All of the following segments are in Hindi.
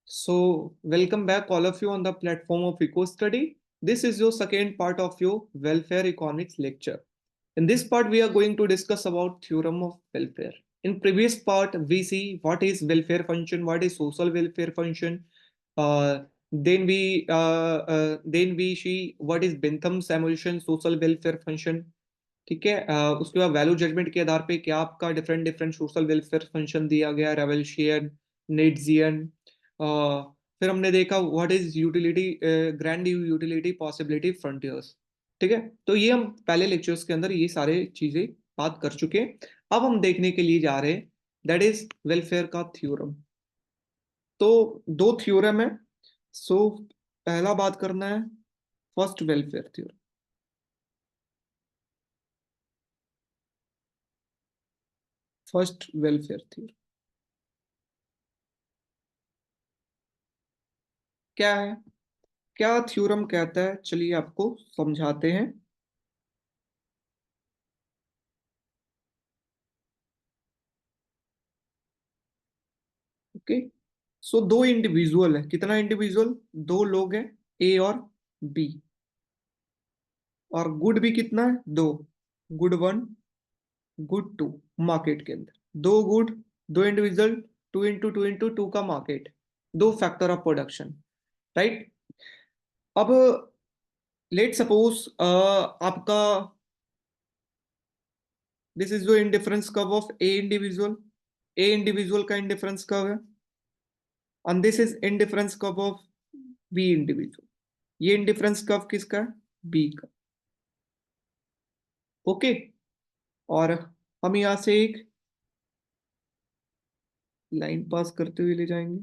So, welcome back, all of you, on the platform of EcoStudy. This is your second part of your welfare economics lecture. In this part, we are going to discuss about theorem of welfare. In previous part, we see what is welfare function, what is social welfare function. Uh, then we see what is Bentham's emulsion social welfare function. ठीक है। उसके बाद वैल्यू जजमेंट के आधार पे क्या आपका different different social welfare function दिया गया, रेवल्शियन, नेट्जियन। फिर हमने देखा what is utility, grand utility possibility frontiers. ठीक है, तो ये हम पहले लेक्चर्स के अंदर ये सारे चीजें बात कर चुके हैं। अब हम देखने के लिए जा रहे हैं दैट इज वेलफेयर का थ्योरम। तो दो थ्योरम है। सो पहला बात करना है first welfare theorem. First welfare theorem क्या है, क्या थ्योरम कहता है, चलिए आपको समझाते हैं। ओके। सो दो इंडिविजुअल है, कितना इंडिविजुअल, दो लोग हैं, ए और बी। और गुड भी कितना है, दो, good one, good two. Market के अंदर दो गुड, दो इंडिविजुअल, टू इंटू टू का मार्केट, दो फैक्टर ऑफ प्रोडक्शन, राइट। अब लेट सपोज आपका दिस इज जो indifference curve of a individual, a individual का इंडिफरेंस कर्व है, and this is indifference curve of B individual। ये इंडिफरेंस कर्व किसका है, बी का। ओके। और हम यहां से एक लाइन पास करते हुए ले जाएंगे।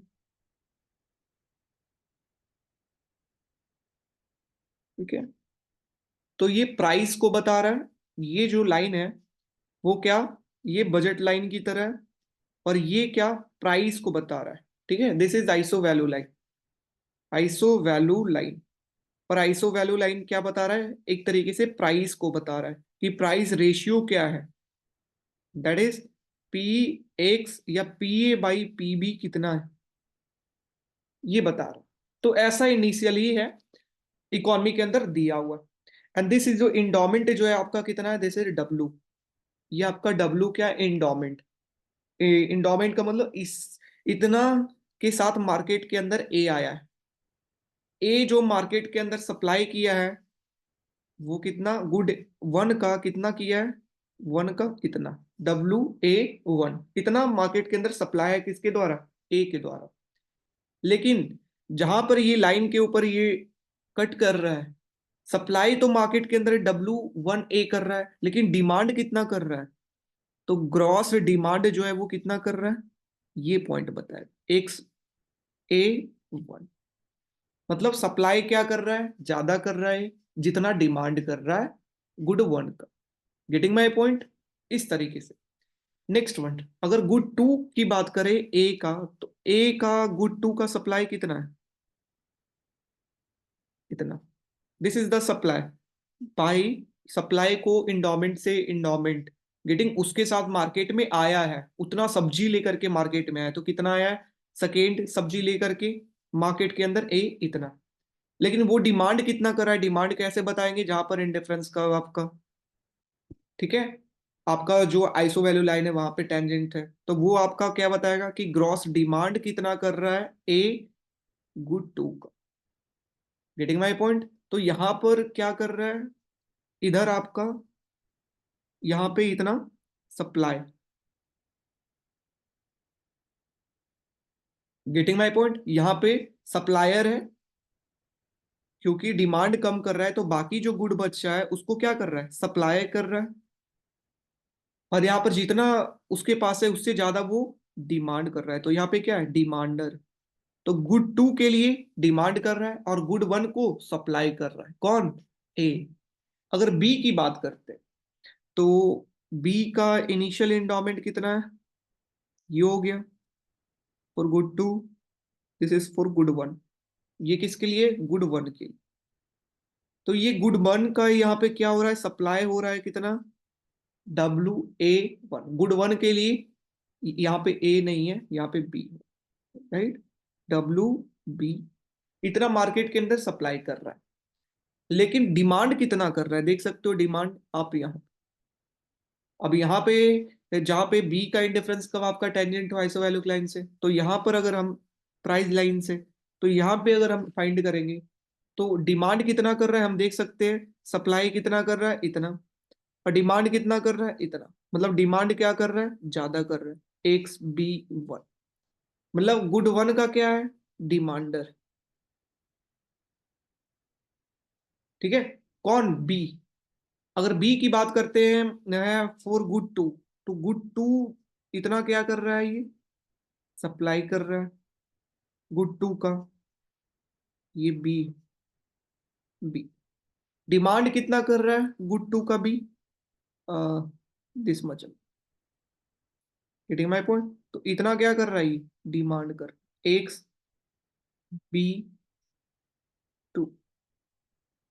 ठीक है, तो ये प्राइस को बता रहा है, ये जो लाइन है वो क्या, ये बजट लाइन की तरह है, और ये क्या, प्राइस को बता रहा है। ठीक है, this is iso value line, iso value line. और आइसो वैल्यू लाइन क्या बता रहा है, एक तरीके से प्राइस को बता रहा है कि प्राइस रेशियो क्या है, दैट इज पी एक्स या P A by P B कितना है, ये बता रहा है। तो ऐसा इनिशियली है इकोनॉमी के अंदर दिया हुआ। एंड दिस इज जो इंडोमेंट जो है आपका कितना है, दिस इज डब्ल्यू। ये आपका डब्ल्यू क्या है, इंडोमेंट। इंडोमेंट का मतलब इस इतना के साथ मार्केट के अंदर ए आया है। ए जो मार्केट के अंदर सप्लाई किया है वो कितना, गुड वन का कितना किया है, वन का कितना, डब्ल्यू ए वन, इतना मार्केट के अंदर सप्लाई है किसके द्वारा, ए के द्वारा। लेकिन जहां पर ये लाइन के ऊपर ये कट कर रहा है, सप्लाई तो मार्केट के अंदर डब्ल्यू वन ए कर रहा है, लेकिन डिमांड कितना कर रहा है, तो ग्रॉस डिमांड जो है वो कितना कर रहा है, ये पॉइंट बताए, एक्स ए वन। मतलब सप्लाई क्या कर रहा है, ज्यादा कर रहा है जितना डिमांड कर रहा है गुड वन का। गेटिंग माई पॉइंट, इस तरीके से। नेक्स्ट वन, अगर गुड टू की बात करें ए का, तो ए का गुड टू का सप्लाई कितना है, इतना। This is the supply by, supply को इंडोमेंट से इंडोमेंट गेटिंग उसके साथ मार्केट में आया है, उतना सब्जी लेकर के मार्केट में आया, तो कितना आया है, सेकेंड सब्जी लेकर के मार्केट के अंदर ए इतना। लेकिन वो डिमांड कितना कर रहा है, डिमांड कैसे बताएंगे, जहां पर इंडिफरेंस का आपका, ठीक है, आपका जो आइसो वैल्यू लाइन है वहां पे टेंजेंट है, तो वो आपका क्या बताएगा कि ग्रॉस डिमांड कितना कर रहा है ए गुड टू का। Getting my point. तो यहां पर क्या कर रहा है, इधर आपका यहां पे इतना सप्लाई। गेटिंग माई पॉइंट, यहां पे सप्लायर है, क्योंकि डिमांड कम कर रहा है तो बाकी जो गुड बचा है उसको क्या कर रहा है, सप्लाई कर रहा है। और यहाँ पर जितना उसके पास है उससे ज्यादा वो डिमांड कर रहा है, तो यहाँ पे क्या है, डिमांडर। तो गुड टू के लिए डिमांड कर रहा है और गुड वन को सप्लाई कर रहा है, कौन, ए। अगर बी की बात करते हैं, तो बी का इनिशियल इंडोमेंट कितना है, ये हो गया for good two, this is for good one. ये किसके लिए, गुड वन के लिए। तो ये गुड वन का यहाँ पे क्या हो रहा है, सप्लाई हो रहा है कितना, W A one, good one के लिए। यहाँ पे ए नहीं है, यहाँ पे बी है, राइट। डब्ल्यू बी इतना मार्केट के अंदर सप्लाई कर रहा है, लेकिन डिमांड कितना कर रहा है देख सकते हो। डिमांड आप यहाँ, अब यहाँ पे जहाँ पे बी का इंडिफरेंस कब आपका टेंजेंट हो आइसोवैल्यूक लाइन से, तो यहाँ पर अगर हम प्राइस लाइन से, तो यहाँ पे अगर हम फाइंड करेंगे तो डिमांड कितना कर रहा है हम देख सकते हैं। सप्लाई कितना कर रहा है, इतना, और डिमांड कितना कर रहा है, इतना। मतलब डिमांड क्या कर रहा है, ज्यादा कर रहा है, एक्स बी वन। मतलब गुड वन का क्या है, डिमांडर। ठीक है, कौन, बी। अगर बी की बात करते हैं फॉर गुड टू, तो गुड टू इतना क्या कर रहा है, ये सप्लाई कर रहा है गुड टू का, ये बी। बी डिमांड कितना कर रहा है गुड टू का, B this much. Getting my point. तो इतना क्या कर रहा है, डिमांड कर, एक्स बी टू।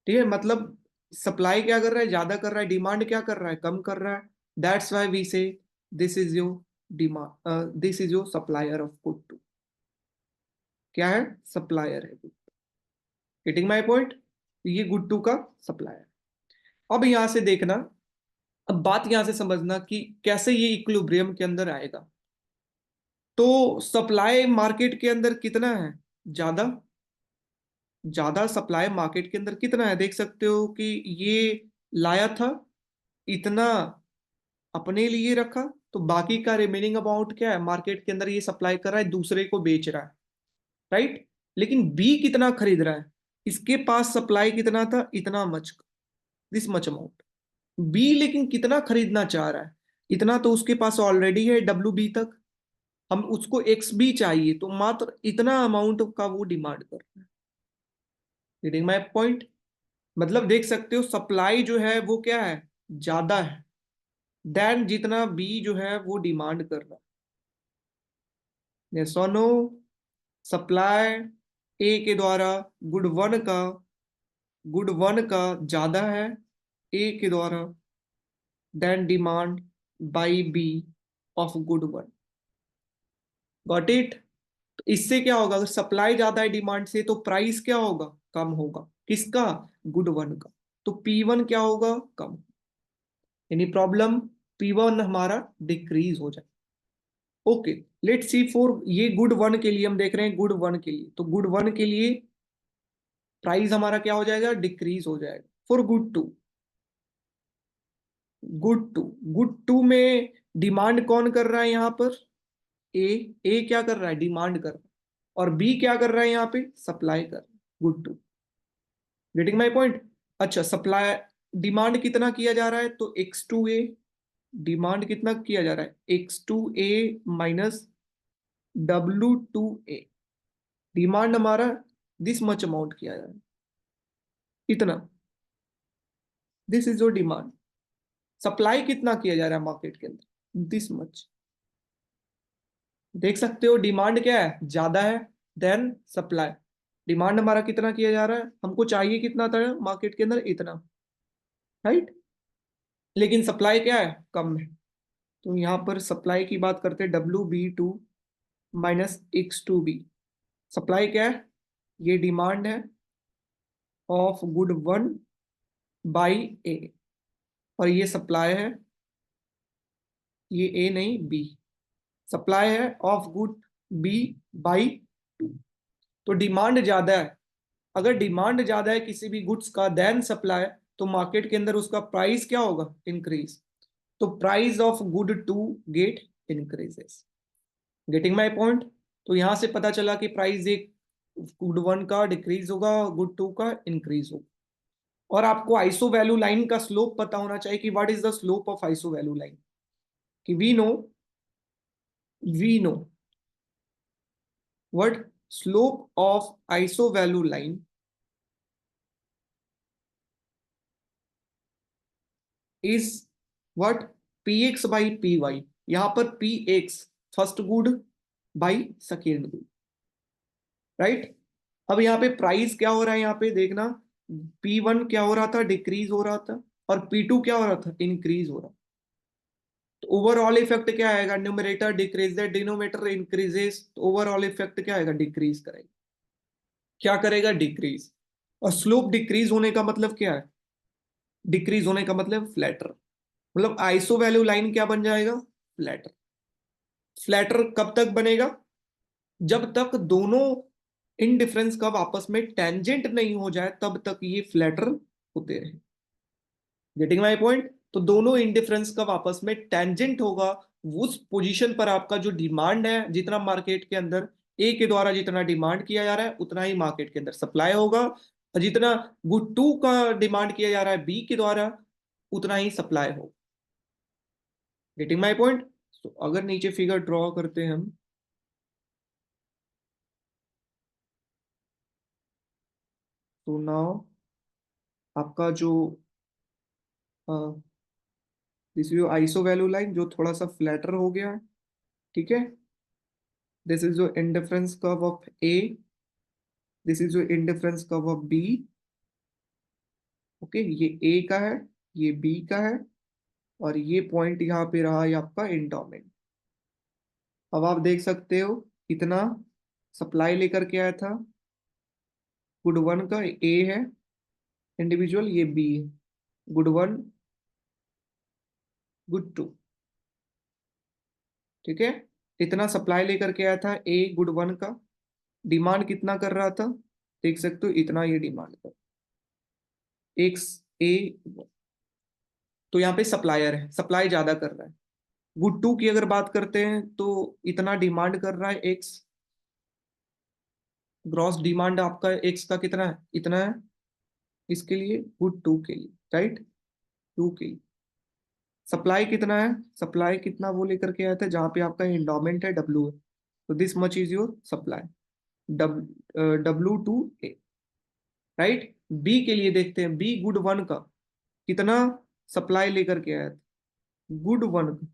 ठीक है, मतलब सप्लाई क्या कर रहा है, ज्यादा कर रहा है, डिमांड क्या कर रहा है, कम कर रहा है। That's why we say this is your demand, this is your supplier of good two. क्या है, सप्लायर है। Getting my point. ये गुड टू का सप्लायर। अब यहां से देखना, अब बात यहां से समझना कि कैसे ये इक्विलिब्रियम के अंदर आएगा। तो सप्लाई मार्केट के अंदर कितना है, ज्यादा। ज्यादा सप्लाई मार्केट के अंदर कितना है देख सकते हो कि ये लाया था इतना, अपने लिए रखा, तो बाकी का रिमेनिंग अमाउंट क्या है, मार्केट के अंदर ये सप्लाई कर रहा है, दूसरे को बेच रहा है, राइट। लेकिन बी कितना खरीद रहा है, इसके पास सप्लाई कितना था, इतना much, this much amount. B लेकिन कितना खरीदना चाह रहा है, इतना तो उसके पास ऑलरेडी है डब्ल्यू बी तक। हम उसको एक्स बी चाहिए, तो मात्र इतना अमाउंट का वो डिमांड कर रहा है। Reading my point. मतलब देख सकते हो सप्लाई जो है वो क्या है, ज्यादा है देन जितना बी जो है वो डिमांड कर रहा है। यस और नो। सप्लाई ए के द्वारा गुड वन का, गुड वन का ज्यादा है ए के द्वारा then demand by B of good one. Got it. तो इससे क्या होगा, अगर सप्लाई ज्यादा है डिमांड से, तो प्राइस क्या होगा, कम होगा, किसका, गुड वन का। तो पी वन क्या होगा, कम। एनी प्रॉब्लम, पी वन हमारा डिक्रीज हो जाए। ओके, लेट्स सी फॉर ये गुड वन के लिए हम देख रहे हैं, गुड वन के लिए, तो गुड वन के लिए प्राइस हमारा क्या हो जाएगा, डिक्रीज हो जाएगा। For good two, good two, good two में डिमांड कौन कर रहा है यहाँ पर, ए। ए क्या कर रहा है, डिमांड कर रहा है, और बी क्या कर रहा है यहाँ पे, सप्लाई कर रहा है good two. Getting my point. अच्छा, सप्लाई डिमांड कितना किया जा रहा है, तो एक्स टू ए, डिमांड कितना किया जा रहा है, x two A minus W two A. Demand हमारा दिस मच अमाउंट किया जा रहा है, इतना, this is your demand. Supply कितना किया जा रहा है मार्केट के अंदर, दिस मच। देख सकते हो डिमांड क्या है, ज्यादा है देन सप्लाई। डिमांड हमारा कितना किया जा रहा है, हमको चाहिए कितना था मार्केट के अंदर, इतना, राइट। लेकिन सप्लाई क्या है, कम है। तो यहाँ पर सप्लाई की बात करते हैं, W B two minus x two B. Supply क्या है, ये डिमांड है of good one by A, और ये सप्लाई है, ये ए नहीं बी, सप्लाई है of good B by two. तो डिमांड ज्यादा है, अगर डिमांड ज्यादा है किसी भी गुड्स का देन सप्लाई, तो मार्केट के अंदर उसका प्राइस क्या होगा, इंक्रीज। तो price of good two get increases. Getting my point. तो यहां से पता चला कि प्राइस एक गुड वन का डिक्रीज होगा, गुड टू का इंक्रीज होगा। और आपको आइसो वैल्यू लाइन का स्लोप पता होना चाहिए कि what is the slope of iso value line. कि we know what slope of iso value line is what, P X by P Y. यहां पर P x first good by second good, right. अब यहाँ पे प्राइस क्या हो रहा है, यहाँ पे देखना, पी वन क्या हो रहा था, डिक्रीज हो रहा था, और पी टू क्या हो रहा था, इंक्रीज हो रहा। तो ओवरऑल इफेक्ट क्या आएगा, न्यूमरेटर डिक्रीज, डिनोमिनेटर इंक्रीजेस, तो ओवरऑल इफेक्ट क्या आएगा, डिक्रीज करेगा। क्या करेगा, डिक्रीज। और स्लोप डिक्रीज होने का मतलब क्या है, डिक्रीज होने का मतलब फ्लैटर, मतलब आइसो वैल्यू लाइन क्या बन जाएगा, फ्लैटर। फ्लैटर कब तक बनेगा, जब तक दोनों इनडिफरेंस कर्व आपस में टेंजेंट नहीं हो जाए तब तक ये फ्लैटर होते रहे। Getting my point. तो दोनों इंडिफरेंस कर्व आपस में टेंजेंट होगा, उस पोजीशन पर आपका जो डिमांड है, जितना मार्केट के अंदर ए के द्वारा जितना डिमांड किया जा रहा है उतना ही मार्केट के अंदर सप्लाई होगा, और जितना गुड टू का डिमांड किया जा रहा है बी के द्वारा उतना ही सप्लाई होगा। Getting my point. तो अगर नीचे फिगर ड्रॉ करते हैं हम, तो नाउ आपका जो this is iso value line जो थोड़ा सा फ्लैटर हो गया है, ठीक है। This is your indifference curve of A, this is your indifference curve of B. Okay, ये ए का है, ये बी का है, और ये पॉइंट यहाँ पे रहा ये आपका इंडोमेंट। अब आप देख सकते हो कितना सप्लाई लेकर के आया था, गुड वन का ए है इंडिविजुअल, ये बी है, गुड वन गुड टू, ठीक है। इतना सप्लाई लेकर के आया था ए गुड वन का, डिमांड कितना कर रहा था, देख सकते हो इतना ये डिमांड कर, एक्स ए। तो यहाँ पे सप्लायर है, सप्लाई ज्यादा कर रहा है। गुड टू की अगर बात करते हैं तो इतना डिमांड कर रहा है एक्स, ग्रॉस डिमांड आपका एक्स का कितना है, इतना है, इसके लिए गुड टू के लिए, राइट, टू के लिए। सप्लाई कितना है, सप्लाई कितना वो लेकर के आया था, जहां पे आपका इंडोमेंट है डब्ल्यू है, तो this much is your supply, W2A, right. B के लिए देखते हैं, बी गुड वन का कितना सप्लाई लेकर के आया था, गुड वन का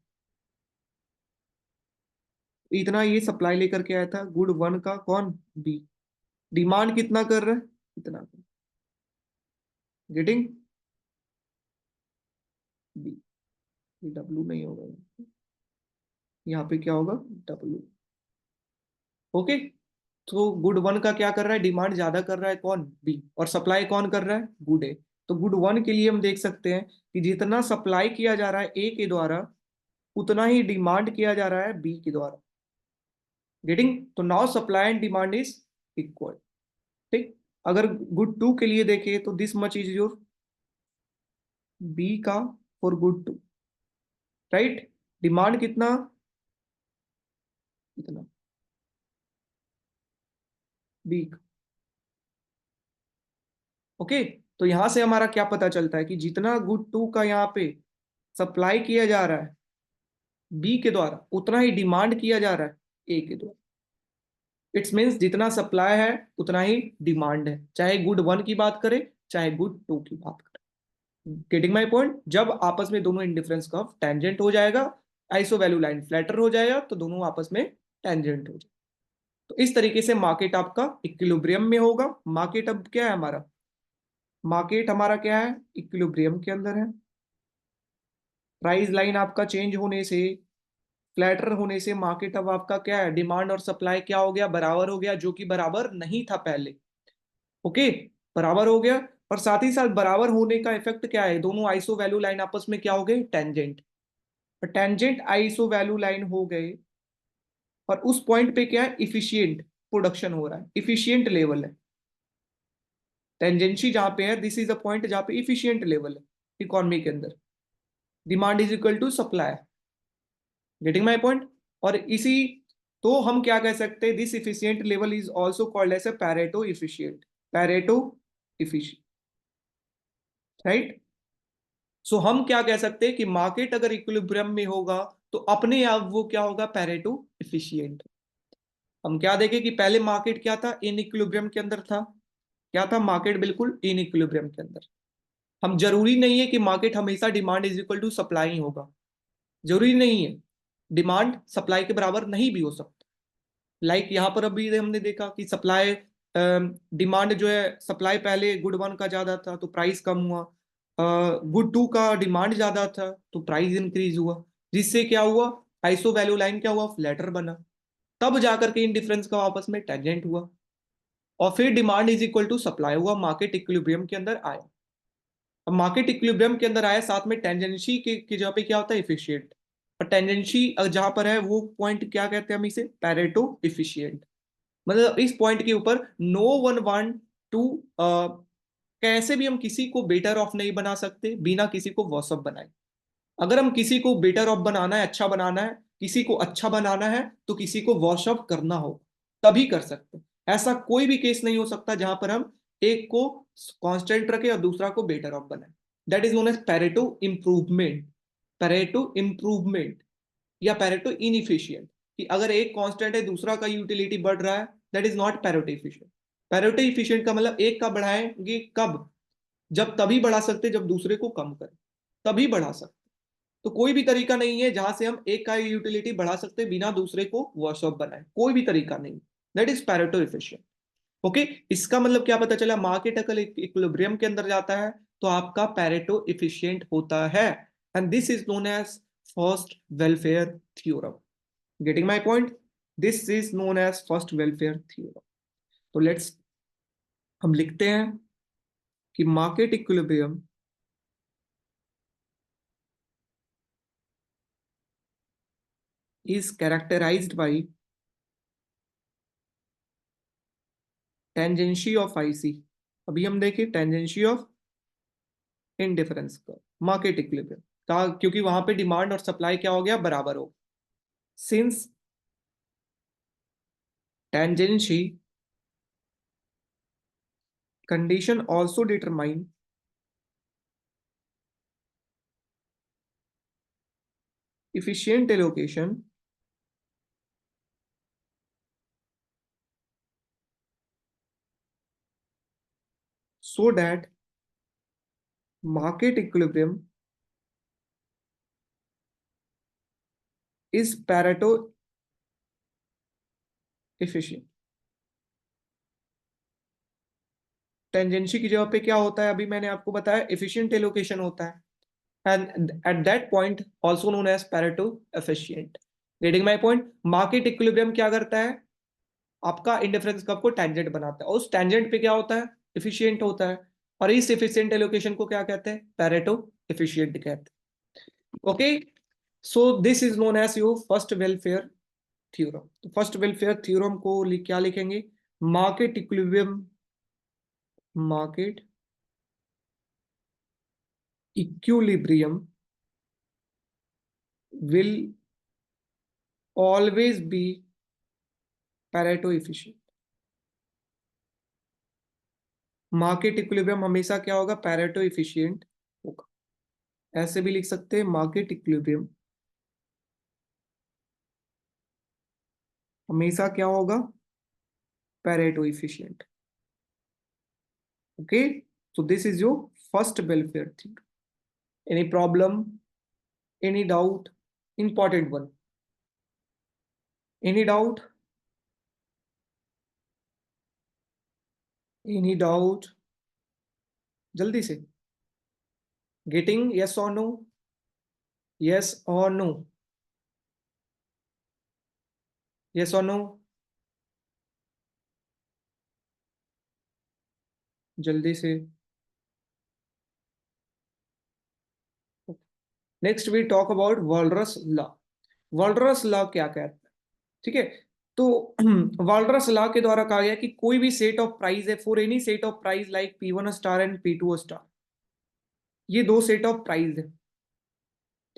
इतना ये सप्लाई लेकर के आया था, गुड वन का कौन, बी। डिमांड कितना कर रहा है, इतना, गेटिंग, बी। डब्ल्यू नहीं होगा, यहाँ पे क्या होगा, डब्ल्यू। ओके। तो गुड वन का क्या कर रहा है, डिमांड ज्यादा कर रहा है कौन, बी, और सप्लाई कौन कर रहा है, गुड ए। तो गुड वन के लिए हम देख सकते हैं कि जितना सप्लाई किया जा रहा है ए के द्वारा उतना ही डिमांड किया जा रहा है बी के द्वारा। गेटिंग। तो now supply and demand is equal, ठीक। अगर गुड टू के लिए देखें तो this much is your B का for good two, right. Demand कितना, इतना, बी। ओके। तो यहां से हमारा क्या पता चलता है कि जितना गुड टू का यहाँ पे सप्लाई किया जा रहा है बी के द्वारा उतना ही डिमांड किया जा रहा है ए के द्वारा। इट्स मीन्स जितना सप्लाई है उतना ही डिमांड है, चाहे गुड वन की बात करें चाहे गुड टू की बात करें। Getting my point. जब आपस में दोनों इंडिफरेंस कर्व टेंजेंट हो जाएगा, आइसो वैल्यू लाइन फ्लैटर हो जाएगा, तो दोनों आपस में टेंजेंट हो जाएगा। तो इस तरीके से मार्केट आपका इक्विलिब्रियम में होगा। मार्केट अब क्या है हमारा, मार्केट हमारा क्या है, इक्विलिब्रियम के अंदर है। प्राइस लाइन आपका चेंज होने से, फ्लैटर होने से मार्केट अब आपका क्या है, डिमांड और सप्लाई क्या हो गया, बराबर हो गया, जो कि बराबर नहीं था पहले। ओके, बराबर हो गया। और साथ ही साथ बराबर होने का इफेक्ट क्या है, दोनों आइसो वैल्यू लाइन आपस में क्या हो गए, tangent. Tangent iso value line हो गए, और उस पॉइंट पे क्या है, इफिशियंट प्रोडक्शन हो रहा है, इफिशियंट लेवल है। टेंजेंसी जहां पे है, दिस इज अ पॉइंट जहां पे इफिशियंट लेवल है इकोनॉमी के अंदर, demand is equal to supply. Getting my point. और इसी, तो हम क्या कह सकते हैं, this efficient level is also called as a Pareto efficient, Pareto efficient, right. So हम क्या कह सकते हैं कि मार्केट अगर इक्विलिब्रियम में होगा तो अपने आप वो क्या होगा, पैरेटो इफिशियंट। हम क्या देखें कि पहले मार्केट क्या था, इन इक्विलिब्रियम के अंदर था, क्या था मार्केट, बिल्कुल इन इक्विलिब्रियम के अंदर। हम जरूरी नहीं है कि मार्केट हमेशा demand is equal to supply ही होगा, जरूरी नहीं है, डिमांड सप्लाई के बराबर नहीं भी हो सकता। यहाँ पर अभी हमने देखा कि सप्लाई, डिमांड जो है, सप्लाई पहले गुड वन का ज्यादा था तो प्राइस कम हुआ, गुड टू का डिमांड ज्यादा था तो प्राइस इंक्रीज हुआ। जिससे क्या हुआ, आइसो वैल्यू लाइन क्या हुआ, फ्लैटर बना। तब जाकर के इन डिफरेंस का आपस में टेंजेंट हुआ, और फिर demand is equal to supply हुआ, मार्केट इक्विलिब्रियम के अंदर आया। अब मार्केट इक्विलिब्रियम के अंदर आया, साथ में टेंजेंसी की जगह पे क्या होता है, इफिशिएंट। और टेंजेंसी जहां पर है वो पॉइंट क्या कहते हैं हम इसे, पैरेटो इफिशिएंट। मतलब इस पॉइंट के ऊपर नो वन वांट टू, कैसे भी हम किसी को बेटर ऑफ नहीं बना सकते बिना किसी को वर्स ऑफ बनाए। अगर हम किसी को बेटर ऑफ बनाना है, अच्छा बनाना है, किसी को अच्छा बनाना है, तो किसी को वॉश ऑफ करना हो, तभी कर सकते हैं। ऐसा कोई भी केस नहीं हो सकता जहां पर हम एक को कांस्टेंट रखें और दूसरा को बेटर ऑफ बनाए। That is known as Pareto improvement. Pareto improvement या पैरेटो इनइफिशियंट, कि अगर एक कांस्टेंट है दूसरा का यूटिलिटी बढ़ रहा है, that is not Pareto efficient. Pareto efficient का मतलब एक का बढ़ाएंगे कब, जब तभी बढ़ा सकते जब दूसरे को कम करें, तभी बढ़ा सकते। तो कोई भी तरीका नहीं है जहां से हम एक का यूटिलिटी बढ़ा सकते बिना दूसरे को वर्स ऑफ बनाए, कोई भी तरीका नहीं। That is Pareto efficient. Okay, इसका मतलब क्या पता चला, मार्केट अगर इक्विलिब्रियम के अंदर जाता है तो आपका पैरेटो इफिशिएंट होता है, and this is known as first welfare theorem. Getting my point, this is known as first welfare theorem. तो लेट्स हम लिखते हैं कि market equilibrium is characterized by tangency of IC. अभी हम देखें टेंजेंसी ऑफ इनडिफरेंस का मार्केट इक्विलिब्रियम का, क्योंकि वहां पे डिमांड और सप्लाई क्या हो गया, बराबर हो। Since tangency condition also determine efficient allocation so that market equilibrium is Pareto efficient। Tangency की जगह पे क्या होता है, अभी मैंने आपको बताया efficient allocation होता है, and at that point also known as Pareto efficient। getting my point, market equilibrium क्या करता है, आपका इंडिफरेंस कर्व को टेंजेंट बनाता है, और उस टेंजेंट पे क्या होता है, एफिशिएंट होता है। और इस एफिशिएंट एलोकेशन को क्या कहते हैं, पैरेटो एफिशिएंट कहते हैं। Okay, so this is known as your first welfare theorem. तो फर्स्ट वेलफेयर थ्योरम को क्या लिखेंगे, market equilibrium, market equilibrium will always be Pareto efficient. Market equilibrium हमेशा क्या होगा, पैरेटो एफिशिएंट होगा। ऐसे भी लिख सकते हैं, मार्केट इक्विलिब्रियम हमेशा क्या होगा, Pareto efficient. Okay, so this is your first welfare theorem. Any problem, any doubt, important one, any doubt, any doubt, जल्दी से, गेटिंग यस और नो, यस और नो, यस और नो, जल्दी से। Next we talk about Walras law. Walras law क्या कहता है, ठीक है। तो वॉल्रस लॉ के द्वारा कहा गया कि कोई भी सेट ऑफ प्राइस है, for any set of price like P1 star and P2 star, ये दो सेट ऑफ प्राइस है,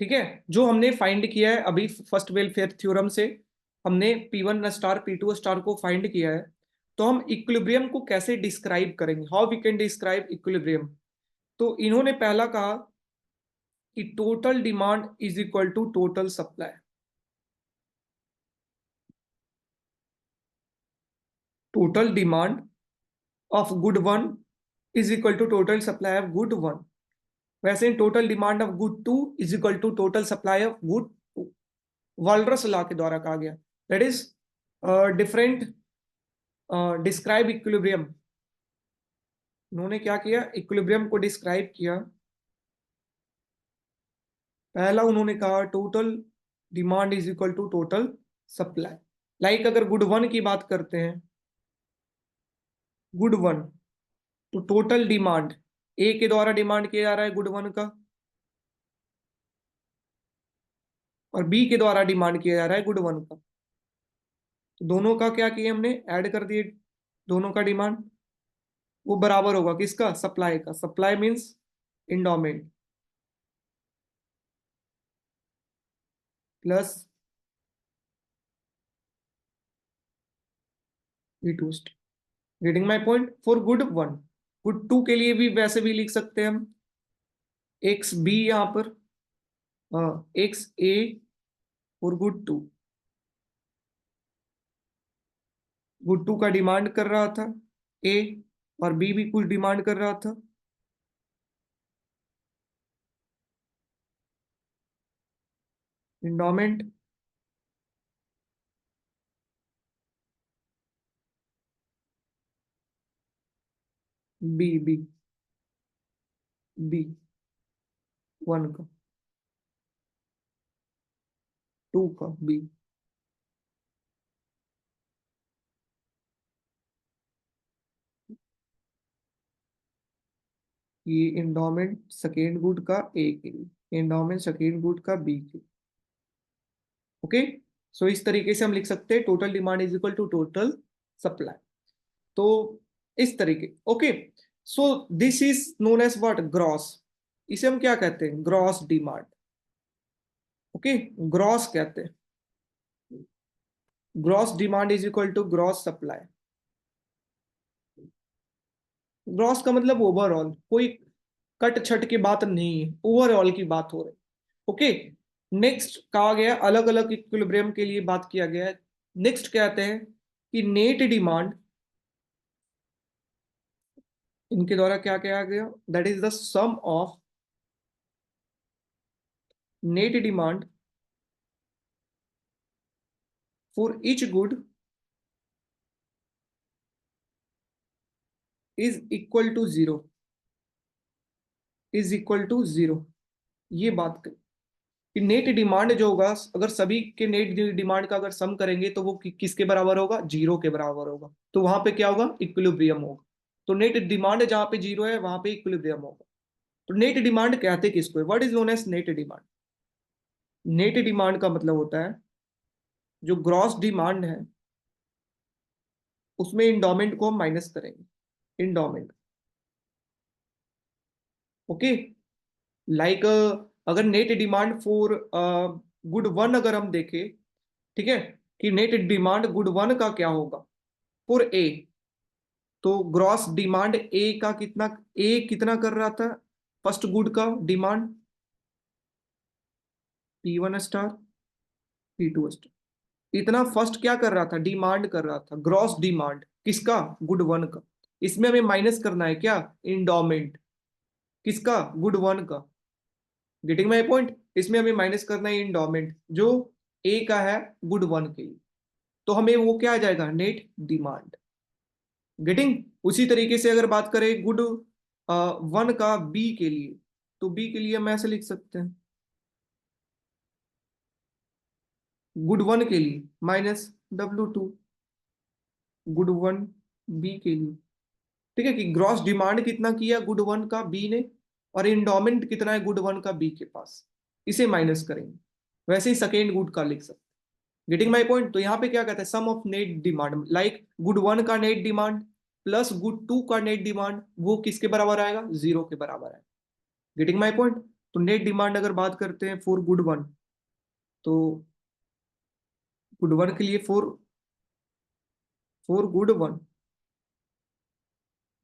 ठीक है, जो हमने फाइंड किया है अभी फर्स्ट वेलफेयर थ्योरम से। हमने P1 स्टार P2 स्टार को फाइंड किया है। तो हम इक्विलिब्रियम को कैसे डिस्क्राइब करेंगे, how we can describe equilibrium. तो इन्होंने पहला कहा कि total demand is equal to total supply. Total demand of good one is equal to total supply of good one. वैसे total demand of good two is equal to total supply of good two, Walras law के द्वारा कहा गया। That is different describe equilibrium. उन्होंने क्या किया, इक्विलिब्रियम को डिस्क्राइब किया पहला उन्होंने कहा total demand is equal to total supply. Like अगर गुड वन की बात करते हैं, गुड वन, तो टोटल डिमांड ए के द्वारा डिमांड किया जा रहा है गुड वन का, और बी के द्वारा डिमांड किया जा रहा है गुड वन का। तो दोनों का क्या किया हमने, ऐड कर दिए दोनों का डिमांड। वो बराबर होगा किसका, सप्लाई का। Supply means endowment plus V two. Getting my point. For good one, good two के लिए भी वैसे भी लिख सकते हैं हम, एक्स बी यहां पर, एक्स ए और गुड टू। गुड टू का डिमांड कर रहा था ए, और बी भी कुछ डिमांड कर रहा था। Endowment B, B, B one का, टू का बी। ये इंडोमेंट सेकेंड गुड का ए के लिए, इंडोमेंट सेकेंड गुड का बी के लिए। ओके, सो इस तरीके से हम लिख सकते हैं total demand is equal to total supply. तो इस तरीके, okay. So this is known as what, gross. इसे हम क्या कहते हैं, ग्रॉस डिमांड। ओके, ग्रॉस कहते हैं। Gross demand is equal to gross supply. Gross का मतलब ओवरऑल, कोई कट छट की बात नहीं है, ओवरऑल की बात हो रही। ओके, नेक्स्ट कहा गया अलग अलग इक्विलिब्रियम के लिए बात किया गया है। नेक्स्ट कहते हैं कि नेट डिमांड, इनके द्वारा क्या किया गया, that is the sum of net demand for each good is equal to zero, is equal to zero. ये बात करें कि नेट डिमांड जो होगा, अगर सभी के नेट डिमांड का अगर सम करेंगे तो वो किसके बराबर होगा, जीरो के बराबर होगा। तो वहां पे क्या होगा, इक्विलिब्रियम होगा। तो नेट डिमांड जहां पे जीरो है वहां पे इक्विलिब्रियम होगा। तो नेट डिमांड कहते किसको है, what is known as net demand. Net demand का मतलब होता है जो ग्रॉस डिमांड है उसमें इंडोमेंट को हम माइनस करेंगे, इंडोमेंट। ओके, लाइक अगर net demand for good one अगर हम देखें, ठीक है, कि नेट डिमांड गुड वन का क्या होगा फॉर ए, तो ग्रॉस डिमांड ए का कितना, ए कितना कर रहा था फर्स्ट गुड का demand, P one star, P two star. इतना फर्स्ट क्या कर रहा था, डिमांड कर रहा था, ग्रॉस डिमांड किसका, गुड वन का। इसमें हमें माइनस करना है क्या, इंडोमेंट किसका, गुड वन का। Getting my point. इसमें हमें माइनस करना है इंडोमेंट जो ए का है गुड वन के लिए। तो हमें वो क्या आ जाएगा, नेट डिमांड। गेटिंग। उसी तरीके से अगर बात करें गुड वन का बी के लिए, तो बी के लिए हम ऐसे लिख सकते हैं, गुड वन के लिए minus W2, good one B के लिए। ठीक है, कि ग्रॉस डिमांड कितना किया गुड वन का बी ने, और इंडोमेंट कितना है गुड वन का बी के पास, इसे माइनस करेंगे। वैसे ही सेकेंड गुड का लिख सकते हैं। Getting my point. तो यहाँ पे क्या कहते हैं, sum of net demand, like good one का net demand plus good two का नेट डिमांड, वो किसके बराबर आएगा, जीरो के बराबर आएगा। Getting my point. तो नेट डिमांड अगर बात करते हैं फॉर गुड वन, तो गुड वन के लिए फोर, फोर गुड वन,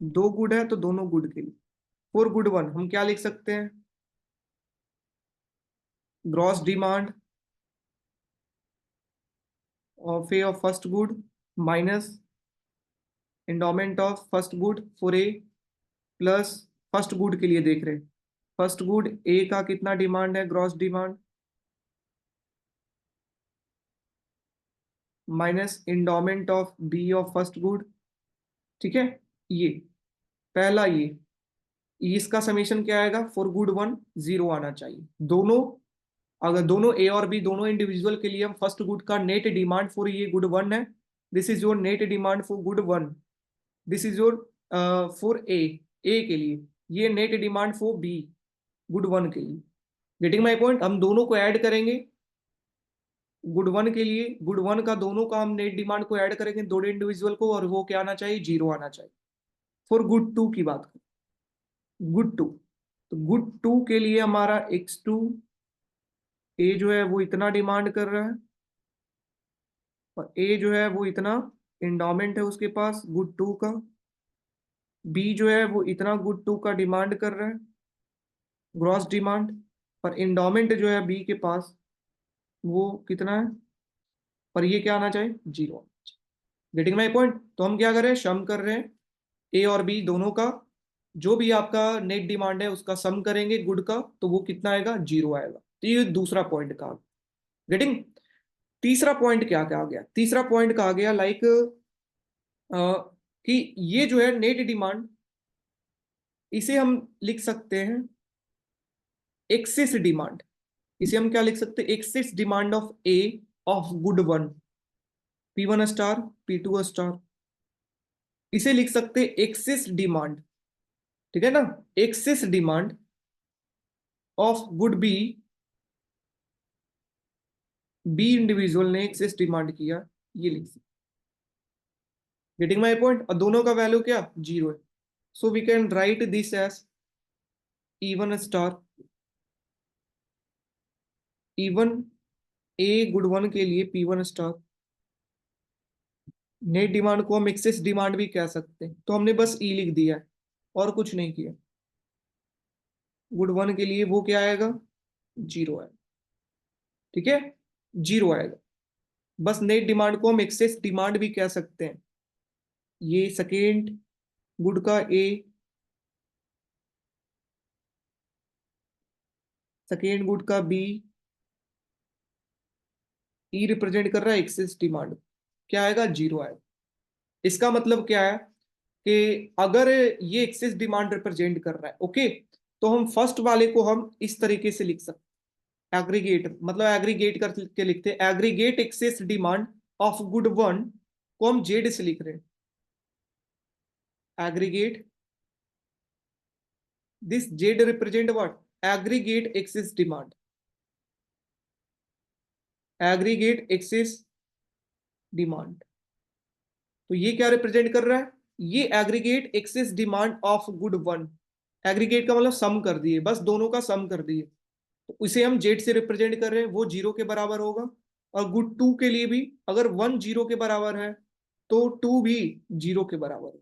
दो गुड है तो दोनों गुड के लिए फॉर गुड वन हम क्या लिख सकते हैं, gross demand of A of first good minus endowment of first good for a, plus first good के लिए देख रहे हैं, फर्स्ट गुड ए का कितना डिमांड है, gross demand, minus endowment of B of first good. ठीक है, ये पहला, ये इसका समीशन क्या आएगा, फॉर गुड वन जीरो आना चाहिए दोनों। अगर दोनों ए और बी दोनों इंडिविजुअल के लिए हम फर्स्ट गुड का नेट डिमांड फॉर ये गुड वन है, this is your net demand for good one, this is your for a के लिए, ये net demand for be good one के लिए। Getting my point? हम दोनों को ऐड करेंगे गुड वन के लिए, गुड वन का दोनों का हम नेट डिमांड को ऐड करेंगे दोनों इंडिविजुअल को, और वो क्या आना चाहिए? जीरो आना चाहिए। फॉर गुड टू की बात करें, गुड टू, तो गुड टू के लिए हमारा x2 ए जो है वो इतना डिमांड कर रहा है, और ए जो है वो इतना इंडोमेंट है उसके पास गुड टू का, बी जो है वो इतना गुड टू का डिमांड कर रहा है ग्रॉस डिमांड, और इंडोमेंट जो है बी के पास वो कितना है, पर ये क्या आना चाहिए? जीरो। Getting my point? तो हम क्या कर रहे हैं? सम कर रहे हैं ए और बी दोनों का, जो भी आपका नेट डिमांड है उसका सम करेंगे गुड का, तो वो कितना आएगा? जीरो आएगा। तो ये दूसरा पॉइंट का। गेटिंग? तीसरा पॉइंट क्या क्या आ गया? तीसरा पॉइंट का आ गया लाइक कि ये जो है नेट डिमांड, इसे हम लिख सकते हैं एक्सेस डिमांड। इसे हम क्या लिख सकते हैं? Excess demand of A of good one, P1 star P2 star, इसे लिख सकते हैं एक्सेस डिमांड। ठीक है ना? Excess demand of good B, B individual ने एक्सेस डिमांड किया, ये लिख सकते। Getting my point? और दोनों का वैल्यू क्या? जीरो है। So we can write this as E1 star, E1 A good one के लिए P1 स्टार, नेट डिमांड को हम एक्सेस डिमांड भी कह सकते हैं, तो हमने बस ई लिख दिया है और कुछ नहीं किया। गुड वन के लिए वो क्या आएगा? जीरो आएगा। ठीक है, जीरो आएगा। बस नेट डिमांड को हम एक्सेस डिमांड भी कह सकते हैं। ये सेकेंड गुड का ए, सेकेंड गुड का बी, ई रिप्रेजेंट कर रहा है एक्सेस डिमांड, क्या आएगा? जीरो आएगा। इसका मतलब क्या है कि अगर ये एक्सेस डिमांड रिप्रेजेंट कर रहा है, ओके, तो हम फर्स्ट वाले को हम इस तरीके से लिख सकते हैं, एग्रीगेट, मतलब एग्रीगेट करके लिखते हैं, aggregate excess demand of good one को हम जेड से लिख रहे हैं, aggregate, this Z represent what? Aggregate excess demand, aggregate excess demand. तो ये क्या रिप्रेजेंट कर रहा है? ये aggregate excess demand of good one, aggregate का मतलब सम कर दिए, बस दोनों का सम कर दिए, तो इसे हम जेड से रिप्रेजेंट कर रहे हैं, वो जीरो के बराबर होगा। और गुड टू के लिए भी अगर वन जीरो के बराबर है तो टू भी जीरो के बराबर है।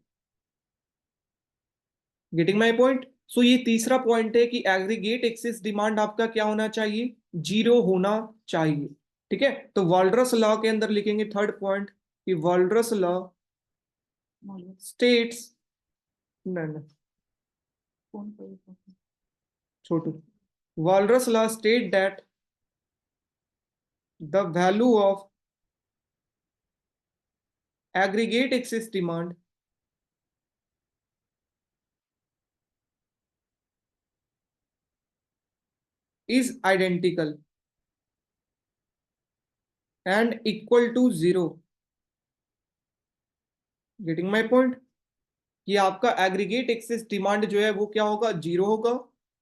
Getting my point? सो ये तीसरा पॉइंट है कि एग्रीगेट एक्सेस डिमांड आपका क्या होना चाहिए? जीरो होना चाहिए। ठीक है, तो वॉल्ड्रस लॉ के अंदर लिखेंगे थर्ड पॉइंट कि वॉल्ड्रस लॉ स्टेट्स, नहीं छोटू, Walras law state that the value of aggregate excess demand is identical and equal to zero। Getting my point? कि आपका एग्रीगेट एक्सेस डिमांड जो है वो क्या होगा? जीरो होगा,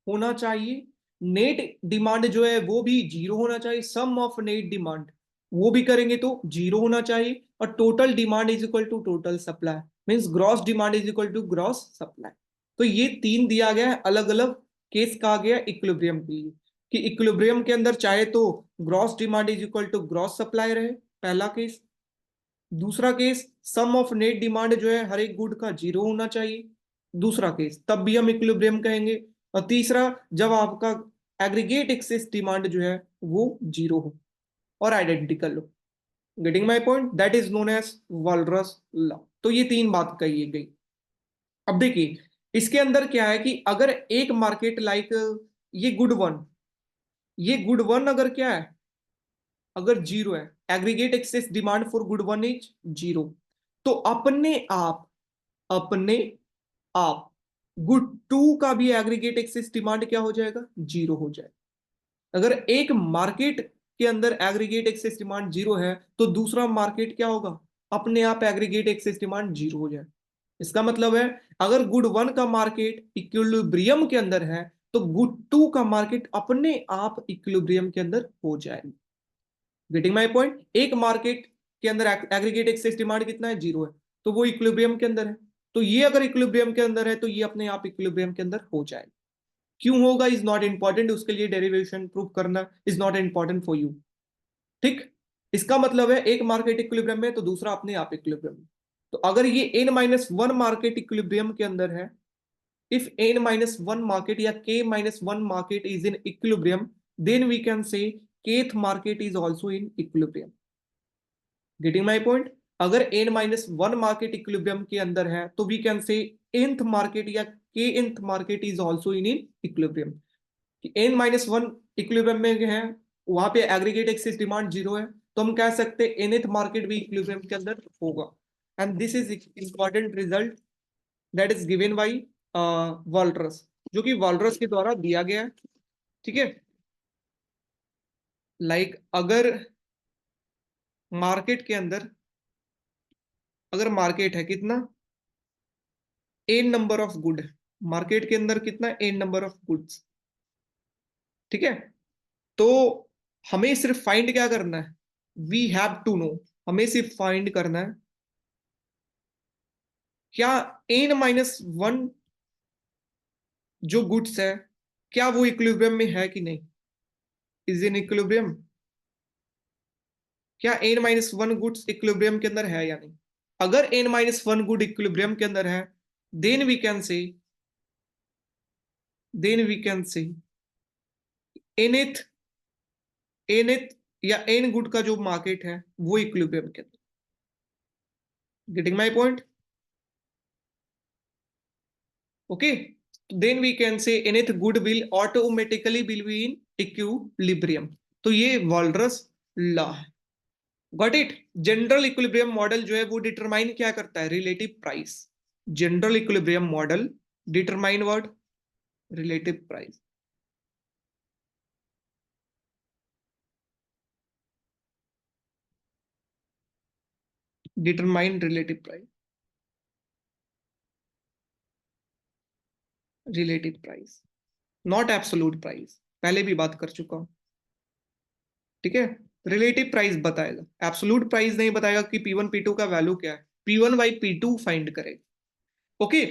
होना चाहिए। नेट डिमांड जो है वो भी जीरो होना चाहिए, सम ऑफ नेट डिमांड वो भी करेंगे तो जीरो होना चाहिए, और total demand is equal to total supply, means gross demand is equal to gross supply. तो ये तीन दिया गया है, अलग अलग केस कहा गया इक्विलिब्रियम के लिए, कि इक्विलिब्रियम के अंदर चाहे तो gross demand is equal to gross supply रहे, पहला केस। दूसरा case, sum of net demand जो है हर एक गुड का जीरो होना चाहिए, दूसरा केस, तब भी हम इक्विलिब्रियम कहेंगे। और तीसरा, जब आपका एग्रीगेट एक्सेस डिमांड जो है वो जीरो हो और आइडेंटिकल हो। Getting my point? That is known as Walras law. तो ये तीन बात कही गई। अब देखिए इसके अंदर क्या है कि अगर एक मार्केट लाइक ये गुड वन, ये गुड वन अगर क्या है, अगर जीरो है, aggregate excess demand for good one is zero, तो अपने आप गुड टू का भी एग्रीगेट एक्सेस डिमांड क्या हो जाएगा? जीरो हो जाएगा। अगर एक मार्केट के अंदर एग्रीगेट एक्सेस डिमांड जीरो है तो दूसरा मार्केट क्या होगा, अपने आप एग्रीगेट एक्सेस डिमांड जीरो हो जाए। इसका मतलब है अगर गुड वन का मार्केट इक्विलिब्रियम के अंदर है तो गुड टू का मार्केट अपने आप इक्विलिब्रियम के अंदर हो जाएगा। Getting my point? एक मार्केट के अंदर एग्रीगेट एक्सेस डिमांड कितना है, जीरो है, तो वो इक्विलिब्रियम के अंदर है। तो ये अगर इक्विलिब्रियम के अंदर है तो ये अपने आप इक्विलिब्रियम के अंदर हो जाएगा। क्यों होगा इज नॉट इंपॉर्टेंट, उसके लिए डेरिवेशन प्रूव करना is not important for you. ठीक, इसका मतलब है एक मार्केट इक्विलिब्रियम में तो दूसरा अपने आप इक्विलिब्रियम में। तो अगर ये n minus one market equilibrium के अंदर है, if n minus one market या k minus one market is in equilibrium, then we can say kth market is also in equilibrium. Getting my point? अगर n minus one market equilibrium के अंदर है तो we can say nth market या kth market is also in equilibrium. n minus one equilibrium में है, वहां पे एग्रीगेट एक्सिस डिमांड जीरो है, तो हम कह सकते हैं nth मार्केट भी इक्विलिब्रियम के अंदर होगा। And this is important result that is given by Walras, जो कि वॉल्ट्रस के द्वारा दिया गया है। ठीक है, लाइक अगर मार्केट के अंदर, अगर मार्केट है कितना, N number of good, market के अंदर कितना, एन नंबर ऑफ गुड्स। ठीक है, तो हमें सिर्फ फाइंड क्या करना है, वी हैव टू नो, हमें सिर्फ फाइंड करना है क्या एन माइनस वन जो गुड्स है क्या वो इक्विलिब्रियम में है कि नहीं, इज इन इक्विलिब्रियम, क्या N minus one goods equilibrium के अंदर है या नहीं। अगर N minus one good equilibrium के अंदर है, then we can say, then we can say nth, nth या एन गुड का जो मार्केट है वो इक्विलिब्रियम के अंदर। Getting my point? Okay, then we can say nth good will automatically will be in equilibrium. तो ये वॉल्ट्रस लॉ है। Got it? General equilibrium model जो है वो डिटरमाइन क्या करता है, relative price. General equilibrium model determine what, relative price. Determine relative price, relative price, not absolute price, पहले भी बात कर चुका हूं। ठीक है, रिलेटिव प्राइस बताएगा, एब्सोल्यूट प्राइस नहीं बताएगा कि P1 P2 का वैल्यू क्या है, P1 बाई P2 फाइंड करेगा। ओके,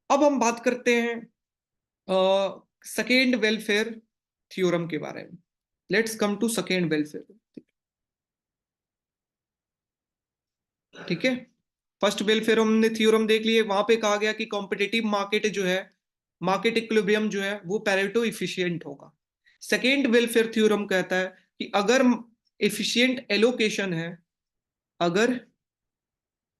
अब हम बात करते हैं सेकेंड वेलफेयर थ्योरम के बारे में। Let's come to second welfare. ठीक है, फर्स्ट वेलफेयर हमने थ्योरम देख लिए, वहां पे कहा गया कि कॉम्पिटिटिव मार्केट जो है, मार्केट इक्विलिब्रियम जो है वो पैरेटो इफिशिएंट होगा। सेकेंड वेलफेयर थ्योरम कहता है कि अगर इफिशिएंट एलोकेशन है, अगर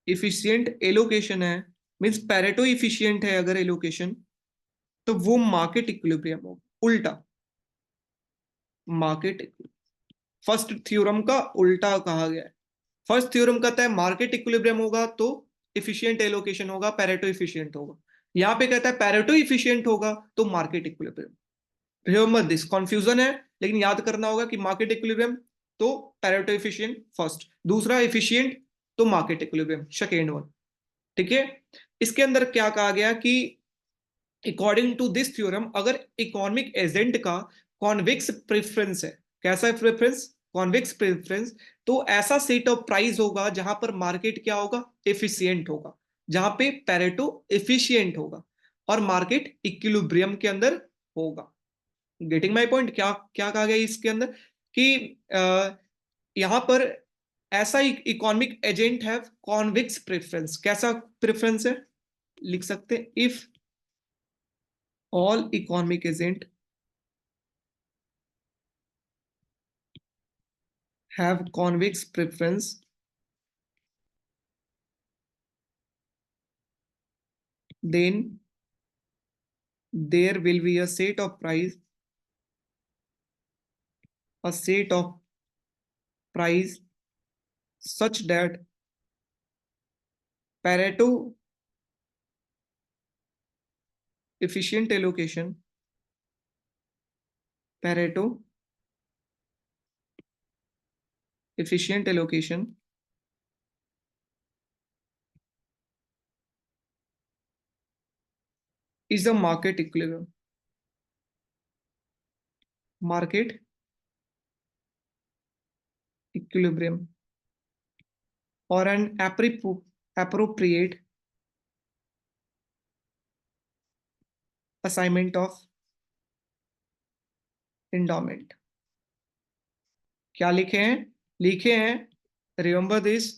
इफिशिएंट एलोकेशन है, मींस पैरेटो इफिशिएंट है अगर एलोकेशन, तो वो मार्केट इक्विलिब्रियम होगा। उल्टा, मार्केट, फर्स्ट थ्योरम का उल्टा कहा गया है। फर्स्ट थ्योरम कहता है मार्केट इक्विलिब्रियम होगा तो इफिशिएंट एलोकेशन होगा, पैरेटो इफिशिएंट होगा। यहां पे कहता है पैरेटो इफिशिएंट होगा तो market equilibrium. Remember this, confusion है लेकिन याद करना होगा कि मार्केट इक्विलिब्रियम तो पैरेटो इफिशिएंट फर्स्ट, दूसरा इफिशिएंट तो मार्केट इक्विलिब्रियम सेकेंड वन। ठीक है, इसके अंदर क्या कहा गया कि अकॉर्डिंग टू दिस थ्योरम अगर इकोनॉमिक एजेंट का कॉन्वेक्स प्रेफरेंस है, कैसा है प्रेफरेंस, कॉन्वेक्स प्रेफरेंस, तो ऐसा सेट ऑफ प्राइस होगा जहां पर मार्केट क्या होगा, एफिशिएंट होगा, जहां पे पैरेटो एफिशिएंट होगा और मार्केट इक्विलिब्रियम के अंदर होगा। Getting my point? क्या क्या कहा गया इसके अंदर कि यहां पर ऐसा इकोनॉमिक एजेंट है कॉन्वेक्स प्रेफरेंस। कैसा प्रेफरेंस है, लिख सकते हैं, if all economic agent have convex preference, then there will be a set of price, a set of price such that Pareto efficient allocation, Pareto efficient allocation is a market equilibrium. Market equilibrium or an appropriate assignment of endowment. क्या लिखे हैं? लिखे हैं रिमेंबर दिस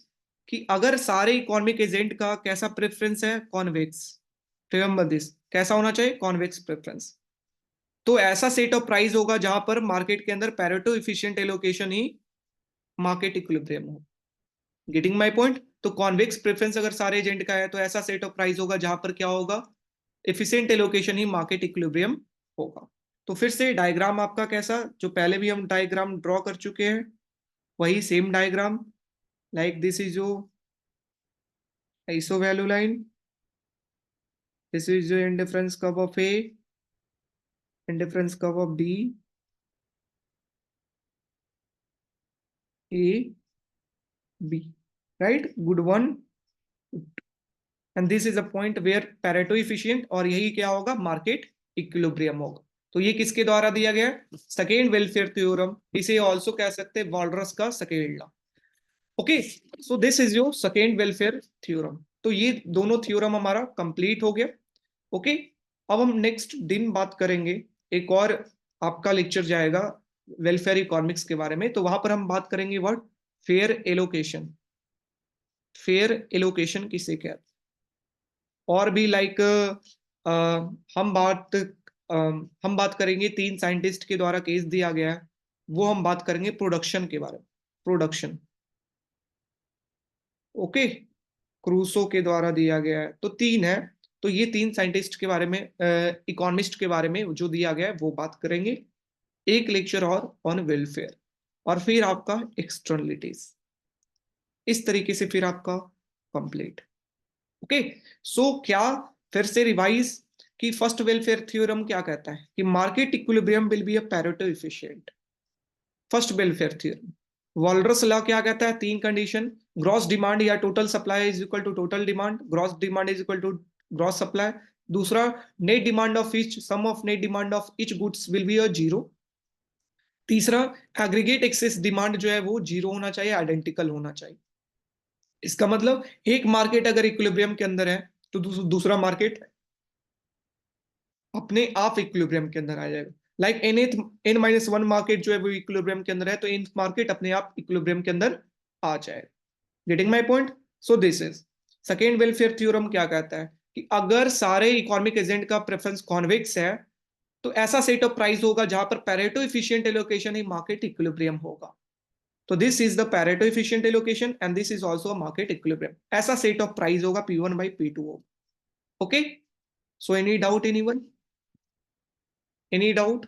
कि अगर सारे इकोनॉमिक एजेंट का कैसा प्रेफरेंस है? कॉन्वेक्स. रिमेंबर दिस, कैसा होना चाहिए? Convex preference. तो ऐसा सेट ऑफ प्राइस होगा जहां पर मार्केट के अंदर पैरेटो एफिशिएंट एलोकेशन ही मार्केट इक्विलिब्रियम हो. Getting my point? तो कॉन्वेक्स प्रेफरेंस अगर सारे एजेंट का है तो ऐसा सेट ऑफ प्राइस होगा जहां पर क्या होगा? एफिशिएंट एलोकेशन ही मार्केट इक्विलिब्रियम होगा. तो फिर से डायग्राम आपका कैसा, जो पहले भी हम डायग्राम ड्रॉ कर चुके हैं, वही same diagram. Like this is जो iso value line, this is जो indifference curve of A, indifference curve of D, A, B. Right, good one. And this is a point where Pareto efficient, और यही क्या होगा? मार्केट इक्विलिब्रियम होगा. तो ये किसके द्वारा दिया गया है? Second welfare theorem. इसे ऑल्सो कह सकते हैं वॉल्रस का second law. Okay, so this is your second welfare theorem. तो ये दोनों थ्योरम हमारा कंप्लीट हो गया. ओके, अब हम नेक्स्ट दिन बात करेंगे. एक और आपका लेक्चर जाएगा वेलफेयर इकोनॉमिक्स के बारे में, तो वहां पर हम बात करेंगे what? Fair allocation. Fair allocation किसे कहते हैं? और भी लाइक हम बात हम बात करेंगे, 3 साइंटिस्ट के द्वारा केस दिया गया है, वो हम बात करेंगे प्रोडक्शन के बारे में. प्रोडक्शन. ओके, क्रूसो के द्वारा दिया गया है. तो 3 है. तो ये 3 साइंटिस्ट के बारे में, इकोनॉमिस्ट के बारे में जो दिया गया है वो बात करेंगे. एक लेक्चर और ऑन वेलफेयर, और फिर आपका एक्सटर्नलिटीज. इस तरीके से फिर आपका कंप्लीट. ओके, सो क्या फिर से रिवाइज कि फर्स्ट वेलफेयर थ्योरम क्या कहता है? कि market equilibrium will be a Pareto efficient. First welfare theorem. Walras law क्या कहता है? 3 कंडीशन. ग्रॉस डिमांड या total supply is equal to total demand. Gross demand is equal to gross supply. दूसरा, net demand of each sum of net demand of each goods will be a zero. तीसरा, एग्रीगेट एक्सेस डिमांड जो है वो जीरो होना चाहिए, आइडेंटिकल होना चाहिए. इसका मतलब एक मार्केट अगर इक्विलिब्रियम के अंदर है तो दूसरा मार्केट अपने आप इक्विलिब्रियम के अंदर आ जाएगा. लाइक n-1 मार्केट जो है वो इक्विलिब्रियम के अंदर है, तो इन मार्केट अपने आप इक्विलिब्रियम के अंदर आ जाएगा. Getting my point? So this is second welfare theorem. क्या कहता है कि अगर सारे इकोनॉमिक एजेंट का प्रेफरेंस कॉन्वेक्स है तो ऐसा सेट ऑफ प्राइस होगा जहां पर पैरेटो एफिशिएंट एलोकेशन ही मार्केट इक्विलिब्रियम होगा. तो this is the Pareto efficient allocation and this is also a market equilibrium. ऐसा सेट ऑफ प्राइस होगा P1 by P2 होगा. Okay, so any doubt anyone? Any doubt?